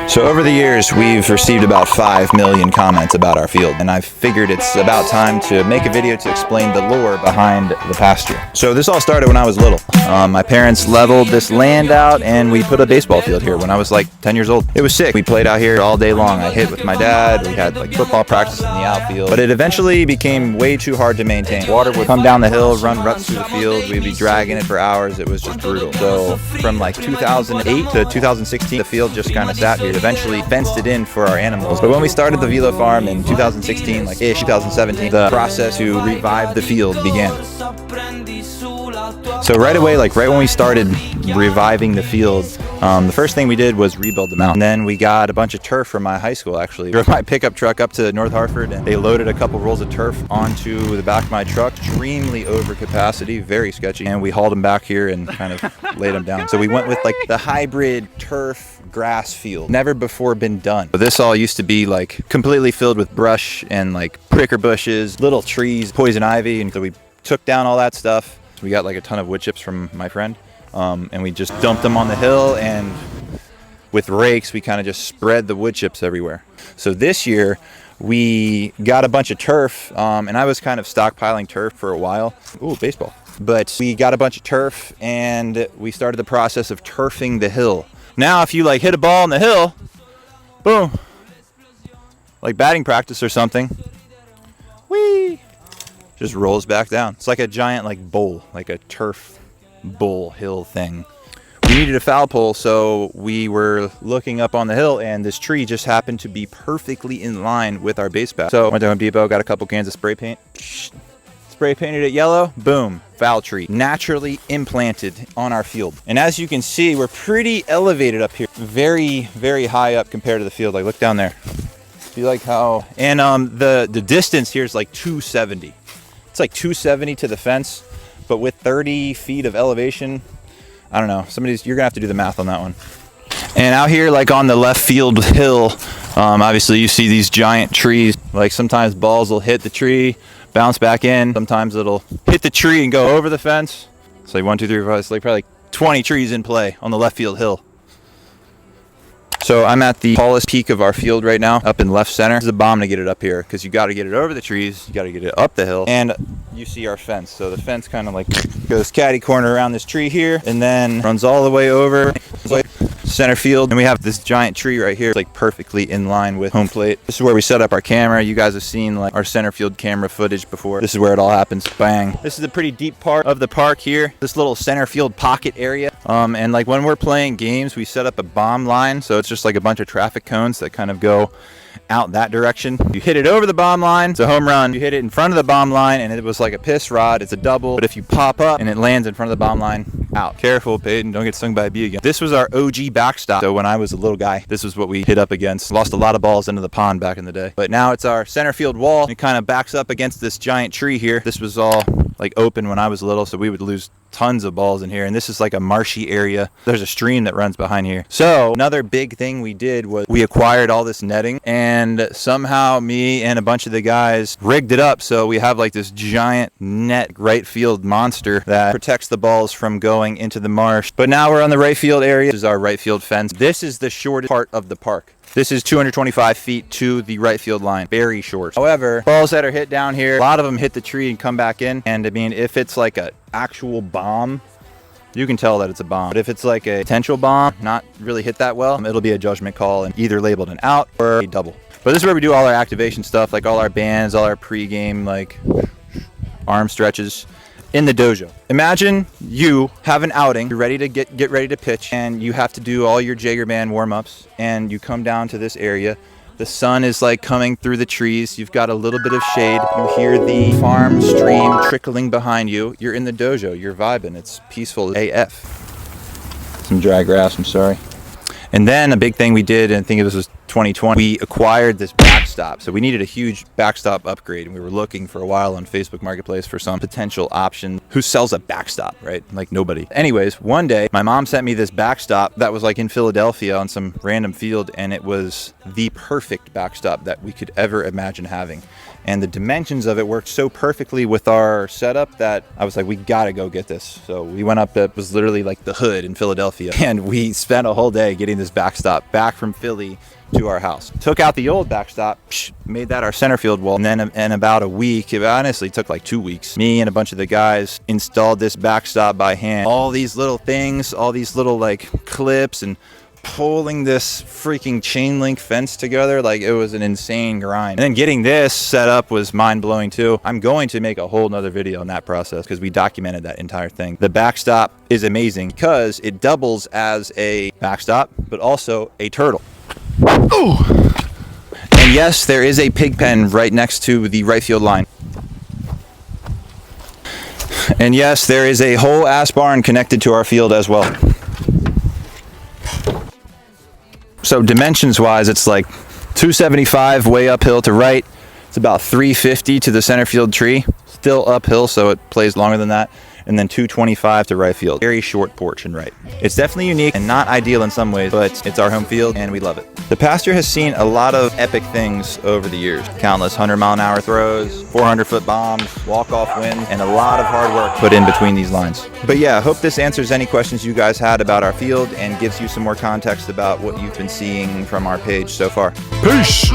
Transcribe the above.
So over the years, we've received about 5 million comments about our field, and I've figured it's about time to make a video to explain the lore behind the pasture. So this all started when I was little. My parents leveled this land out, and we put a baseball field here when I was like 10 years old. It was sick. We played out here all day long. I hit with my dad. We had like football practice in the outfield, but it eventually became way too hard to maintain. Water would come down the hill, run ruts through the field. We'd be dragging it for hours. It was just brutal. So from like 2008 to 2016, the field just kind of sat here. Eventually fenced it in for our animals. But when we started the Velo farm in 2016, like 2017, the process to revive the field began. So right away, like right when we started reviving the field, the first thing we did was rebuild the mountain. And then we got a bunch of turf from my high school, actually. Drove my pickup truck up to North Hartford, and they loaded a couple rolls of turf onto the back of my truck. Extremely over capacity, very sketchy. And we hauled them back here and kind of laid them down. So we went with like the hybrid turf grass field, never before been done. But this all used to be like completely filled with brush and like pricker bushes, little trees, poison ivy. And so we took down all that stuff. We got like a ton of wood chips from my friend, and we just dumped them on the hill, and with rakes we kind of just spread the wood chips everywhere. So this year we got a bunch of turf, and I was kind of stockpiling turf for a while. Ooh, baseball. But we got a bunch of turf, and we started the process of turfing the hill. Now if you like hit a ball on the hill, boom, like batting practice or something, whee, just rolls back down. It's like a giant like bowl, like a turf bowl hill thing. We needed a foul pole, so we were looking up on the hill, and this tree just happened to be perfectly in line with our base path. So went to Home Depot, got a couple cans of spray paint, spray painted it yellow, boom, foul tree naturally implanted on our field. And as you can see, we're pretty elevated up here, very, very high up compared to the field. Like look down there. See like how, and the distance here is like 270. It's like 270 to the fence, but with 30 feet of elevation, I don't know. You're gonna have to do the math on that one. And out here, like on the left field hill, obviously you see these giant trees. Like sometimes balls will hit the tree, bounce back in. Sometimes it'll hit the tree and go over the fence. It's like 1, 2, 3, 4, 5. It's like probably 20 trees in play on the left field hill. So I'm at the tallest peak of our field right now, up in left center. It's a bomb to get it up here, because you got to get it over the trees, you got to get it up the hill, and you see our fence. So the fence kind of like goes catty corner around this tree here, and then runs all the way over center field. And we have this giant tree right here, like perfectly in line with home plate. This is where we set up our camera. You guys have seen like our center field camera footage before. This is where it all happens. Bang. This is a pretty deep part of the park here, this little center field pocket area. And like when we're playing games, we set up a bomb line. So it's just like a bunch of traffic cones that kind of go out that direction. You hit it over the bomb line, it's a home run. You hit it in front of the bomb line, and it was like a piss rod, it's a double. But if you pop up and it lands in front of the bomb line, out. Careful, Peyton, don't get stung by a bee again. This was our OG backstop. So when I was a little guy, this was what we hit up against. Lost a lot of balls into the pond back in the day. But now it's our center field wall. It kind of backs up against this giant tree here. This was all like open when I was little, so we would lose tons of balls in here. And this is like a marshy area. There's a stream that runs behind here. So another big thing we did was we acquired all this netting, and somehow me and a bunch of the guys rigged it up so we have like this giant net right field monster that protects the balls from going into the marsh. But now we're on the right field area. This is our right field fence. This is the shortest part of the park. This is 225 feet to the right field line. Very short. However, balls that are hit down here, a lot of them hit the tree and come back in. And I mean, if it's like an actual bomb, you can tell that it's a bomb. But if it's like a potential bomb, not really hit that well, it'll be a judgment call and either labeled an out or a double. But this is where we do all our activation stuff, like all our bands, all our pre-game like arm stretches in the dojo. Imagine you have an outing, you're ready to get ready to pitch, and you have to do all your Jaeger band warm-ups, and you come down to this area. The sun is like coming through the trees. You've got a little bit of shade. You hear the farm stream trickling behind you. You're in the dojo, you're vibing. It's peaceful AF. Some dry grass, I'm sorry. And then a big thing we did, and I think it was 2020, we acquired this Backstop backstop. So we needed a huge backstop upgrade, and we were looking for a while on Facebook Marketplace for some potential option. Who sells a backstop, right? Like nobody. Anyways, one day my mom sent me this backstop that was like in Philadelphia on some random field, and it was the perfect backstop that we could ever imagine having. And the dimensions of it worked so perfectly with our setup that I was like, we gotta go get this. So we went up, it was literally like the hood in Philadelphia, and we spent a whole day getting this backstop back from Philly to our house. Took out the old backstop, made that our center field wall, and then in about a week, it honestly took like 2 weeks, me and a bunch of the guys installed this backstop by hand. All these little things, all these little like clips, and pulling this freaking chain link fence together, like it was an insane grind. And then getting this set up was mind-blowing too. I'm going to make a whole nother video on that process because we documented that entire thing. The backstop is amazing because it doubles as a backstop but also a turtle. Ooh. And yes, there is a pig pen right next to the right field line. And yes, there is a whole ass barn connected to our field as well. So dimensions wise, it's like 275 way uphill to right. It's about 350 to the center field tree. Still uphill, so it plays longer than that. And then 225 to right field. Very short porch and right. It's definitely unique and not ideal in some ways, but it's our home field and we love it. The Pasture has seen a lot of epic things over the years. Countless 100-mile-an-hour throws, 400-foot bombs, walk-off wins, and a lot of hard work put in between these lines. But yeah, I hope this answers any questions you guys had about our field and gives you some more context about what you've been seeing from our page so far. Peace!